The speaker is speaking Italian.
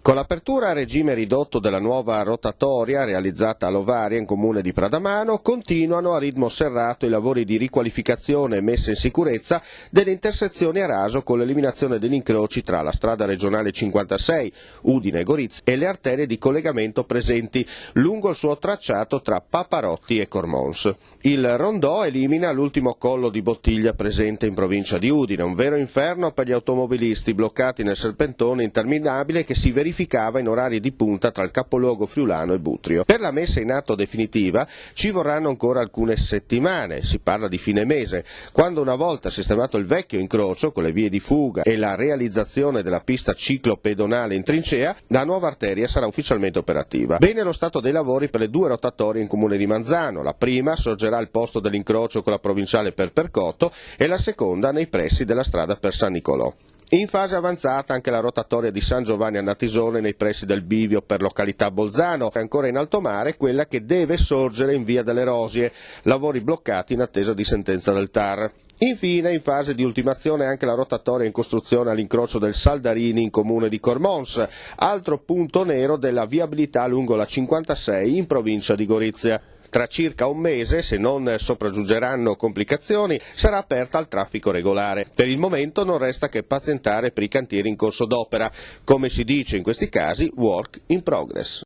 Con l'apertura a regime ridotto della nuova rotatoria realizzata all'Ovaria in comune di Pradamano, continuano a ritmo serrato i lavori di riqualificazione e messa in sicurezza delle intersezioni a raso con l'eliminazione degli incroci tra la strada regionale 56, Udine e Gorizia, e le arterie di collegamento presenti lungo il suo tracciato tra Paparotti e Cormons. Il rondò elimina l'ultimo collo di bottiglia presente in provincia di Udine, un vero inferno per gli automobilisti bloccati nel serpentone interminabile che si verificava in orari di punta tra il capoluogo friulano e Butrio. Per la messa in atto definitiva ci vorranno ancora alcune settimane, si parla di fine mese, quando una volta sistemato il vecchio incrocio con le vie di fuga e la realizzazione della pista ciclopedonale in trincea, la nuova arteria sarà ufficialmente operativa. Bene lo stato dei lavori per le due rotatorie in comune di Manzano, la prima sorgerà al posto dell'incrocio con la provinciale per Percotto e la seconda nei pressi della strada per San Nicolò. In fase avanzata anche la rotatoria di San Giovanni a Natisone nei pressi del bivio per località Bolzano, è ancora in alto mare quella che deve sorgere in via delle Rosie, lavori bloccati in attesa di sentenza del TAR. Infine, in fase di ultimazione anche la rotatoria in costruzione all'incrocio del Saldarini in comune di Cormons, altro punto nero della viabilità lungo la 56 in provincia di Gorizia. Tra circa un mese, se non sopraggiungeranno complicazioni, sarà aperta al traffico regolare. Per il momento non resta che pazientare per i cantieri in corso d'opera. Come si dice in questi casi, work in progress.